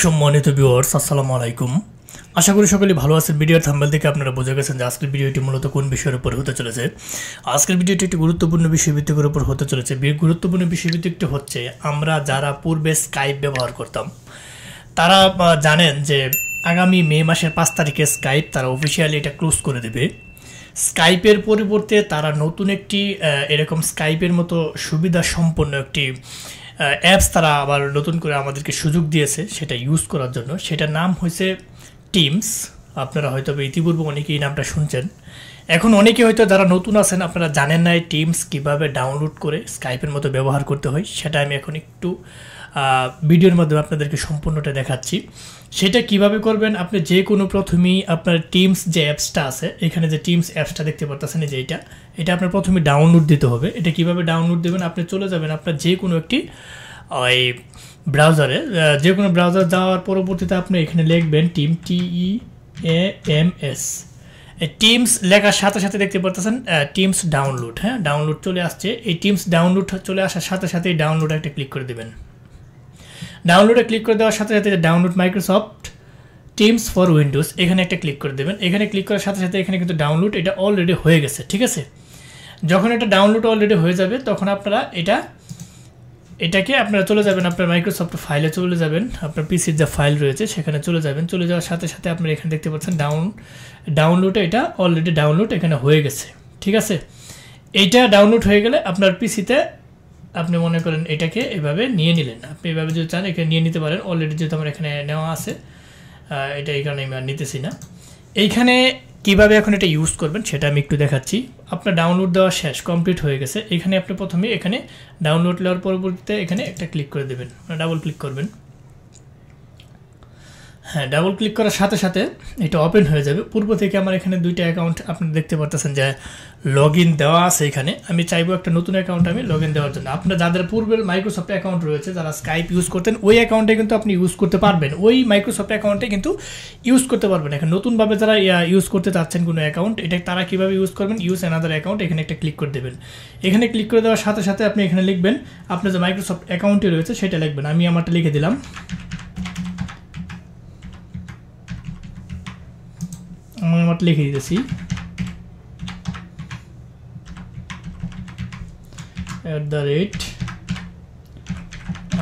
সম্মানিত ভিউয়ার্স আসসালামু আলাইকুম। আশা করি সকলে ভালো আছেন। ভিডিওর থাম্বনেল থেকে আপনারা বুঝে গেছেন যে আজকের ভিডিওটি মূলত কোন বিষয়ের উপর হতে চলেছে। আজকের ভিডিওটি একটি গুরুত্বপূর্ণ বিষয়ভিত্তিকের উপর হতে চলেছে। গুরুত্বপূর্ণ বিষয়ভিত্তিকটি হচ্ছে আমরা যারা পূর্বে স্কাইপ ব্যবহার করতাম তারা জানেন যে আগামী মে মাসের 5 তারিখে স্কাইপ তারা অফিসিয়ালি এটা ক্লোজ করে দেবে। স্কাইপের পরিবর্তে তারা নতুন একটি এরকম স্কাইপের মতো সুবিধা সম্পন্ন একটি অ্যাপস তারা আবার নতুন করে আমাদেরকে সুযোগ দিয়েছে সেটা ইউজ করার জন্য। সেটার নাম হয়েছে টিমস। আপনারা হয়তো ইতিপূর্বে অনেকেই নামটা শুনছেন। এখন অনেকে হয়তো যারা নতুন আছেন আপনারা জানেন না এই টিমস কীভাবে ডাউনলোড করে স্কাইপের মতো ব্যবহার করতে হয়। সেটা আমি এখন একটু ভিডিওর মাধ্যমে আপনাদেরকে সম্পূর্ণটা দেখাচ্ছি। সেটা কিভাবে করবেন, আপনি যে কোনো প্রথমেই আপনার টিমস যে অ্যাপসটা আছে, এখানে যে টিমস অ্যাপসটা দেখতে পাচ্ছেন যে এটা আপনার প্রথমে ডাউনলোড দিতে হবে। এটা কিভাবে ডাউনলোড দেবেন, আপনি চলে যাবেন আপনার যে কোনো একটি ওই ব্রাউজারে, যে কোনো ব্রাউজার যাওয়ার পরবর্তীতে আপনি এখানে লিখবেন টিম TEAMS। টিমস লেখার সাথে সাথে দেখতে পাচ্ছেন টিমস ডাউনলোড। হ্যাঁ, ডাউনলোড চলে আসছে। এই টিমস ডাউনলোড চলে আসার সাথে সাথে এই ডাউনলোড একটা ক্লিক করে দেবেন। ডাউনলোডে ক্লিক করে দেওয়ার সাথে সাথে download Microsoft teams for Windows এখানে একটা ক্লিক করে দেবেন। এখানে ক্লিক করার সাথে সাথে এখানে কিন্তু ডাউনলোড এটা অলরেডি হয়ে গেছে। ঠিক আছে, যখন এটা ডাউনলোড অলরেডি হয়ে যাবে তখন আপনারা এটাকে আপনারা চলে যাবেন আপনার মাইক্রোসফট ফাইলে চলে যাবেন, আপনার পিসির যে ফাইল রয়েছে সেখানে চলে যাবেন। চলে যাওয়ার সাথে সাথে আপনারা এখানে দেখতে পাচ্ছেন ডাউনলোডে এটা অলরেডি ডাউনলোড এখানে হয়ে গেছে। ঠিক আছে, এইটা ডাউনলোড হয়ে গেলে আপনার পিসিতে আপনি মনে করেন এটাকে এভাবে নিয়ে নিলেন। আপনি এভাবে যদি চান এখানে নিয়ে নিতে পারেন। অলরেডি যেহেতু আমার এখানে নেওয়া আছে এটা এই কারণে আমি আর নিতেছি না। এইখানে কিভাবে এখন এটা ইউজ করবেন সেটা আমি একটু দেখাচ্ছি। আপনার ডাউনলোড দেওয়া শেষ, কমপ্লিট হয়ে গেছে। এখানে আপনি প্রথমে এখানে ডাউনলোড নেওয়ার পরবর্তীতে এখানে একটা ক্লিক করে দেবেন, ডাবল ক্লিক করবেন। হ্যাঁ, ডাবল ক্লিক করার সাথে সাথে এটা ওপেন হয়ে যাবে। পূর্ব থেকে আমার এখানে দুইটা অ্যাকাউন্ট আপনি দেখতে পাচ্ছেন যে লগ ইন দেওয়া আছে। এখানে আমি চাইবো একটা নতুন অ্যাকাউন্ট আমি লগ ইন দেওয়ার জন্য। আপনার যাদের পূর্বের মাইক্রোসফট অ্যাকাউন্ট রয়েছে, যারা স্কাইপ ইউজ করতেন, ওই অ্যাকাউন্টে কিন্তু আপনি ইউজ করতে পারবেন। ওই মাইক্রোসফট অ্যাকাউন্টে কিন্তু ইউজ করতে পারবেন। এখন নতুনভাবে যারা ইউজ করতে চাচ্ছেন কোনো অ্যাকাউন্ট, এটা তারা কীভাবে ইউজ করবেন, ইউজ অ্যানাদার অ্যাকাউন্ট, এখানে একটা ক্লিক করে দেবেন। এখানে ক্লিক করে দেওয়ার সাথে সাথে আপনি এখানে লিখবেন আপনার যে মাইক্রোসফট অ্যাকাউন্টে রয়েছে সেটা লিখবেন। আমি আমারটা লিখে দিলাম। আমি আমারটা লিখে দিতেছি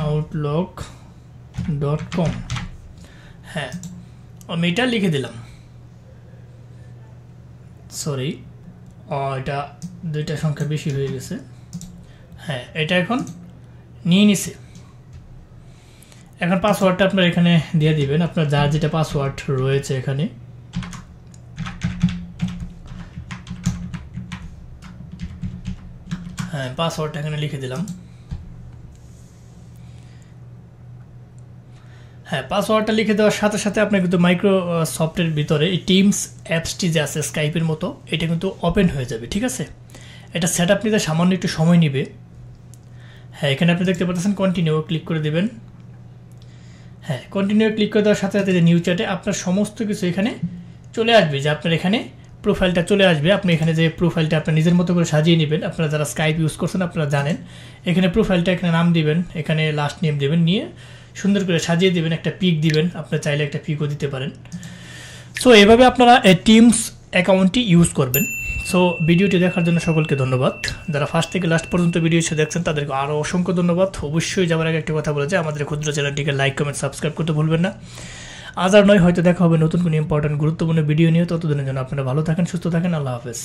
@outlook.com। হ্যাঁ, আমি এটা লিখে দিলাম। সরি, এটা দুইটা সংখ্যা বেশি হয়ে গেছে। হ্যাঁ, এটা এখন নিয়ে নিছে। এখন পাসওয়ার্ডটা আপনার এখানে দিয়ে দিবেন, আপনার যার যেটা পাসওয়ার্ড রয়েছে এখানে। হ্যাঁ, পাসওয়ার্ডটা এখানে লিখে দিলাম। হ্যাঁ, পাসওয়ার্ডটা লিখে দেওয়ার সাথে সাথে আপনার কিন্তু মাইক্রোসফটের ভিতরে এই টিমস অ্যাপসটি যে আছে স্কাইপের মতো, এটা কিন্তু ওপেন হয়ে যাবে। ঠিক আছে, এটা সেট আপ নিতে সামান্য একটু সময় নেবে। হ্যাঁ, এখানে আপনি দেখতে পাচ্ছেন কন্টিনিউ ক্লিক করে দেবেন। হ্যাঁ, কন্টিনিউ ক্লিক করে দেওয়ার সাথে সাথে যে নিউ চ্যাটে আপনার সমস্ত কিছু এখানে চলে আসবে, যে আপনার এখানে প্রোফাইলটা চলে আসবে। আপনি এখানে যে প্রোফাইলটা আপনার নিজের মতো করে সাজিয়ে নেবেন। আপনারা যারা স্কাইপ ইউজ করছেন আপনারা জানেন, এখানে প্রোফাইলটা এখানে নাম দিবেন, এখানে লাস্ট নেম দেবেন, নিয়ে সুন্দর করে সাজিয়ে দেবেন। একটা পিক দিবেন, আপনার চাইলে একটা পিকও দিতে পারেন। সো এভাবে আপনারা এই টিমস অ্যাকাউন্টটি ইউজ করবেন। সো ভিডিওটি দেখার জন্য সকলকে ধন্যবাদ। যারা ফার্স্ট থেকে লাস্ট পর্যন্ত ভিডিও দেখছেন তাদেরকে আরও অসংখ্য ধন্যবাদ। অবশ্যই যাওয়ার আগে একটা কথা বলেছে, আমাদের ক্ষুদ্র চ্যানেলটিকে লাইক কমেন্ট সাবস্ক্রাইব করতে ভুলবেন না। আজ আর নয়, হয়তো দেখা হবে নতুন কোনো ইম্পর্টেন্ট গুরুত্বপূর্ণ ভিডিও নিয়ে। ততদিনের জন্য আপনারা ভালো থাকেন, সুস্থ থাকেন। আল্লাহ হাফেজ।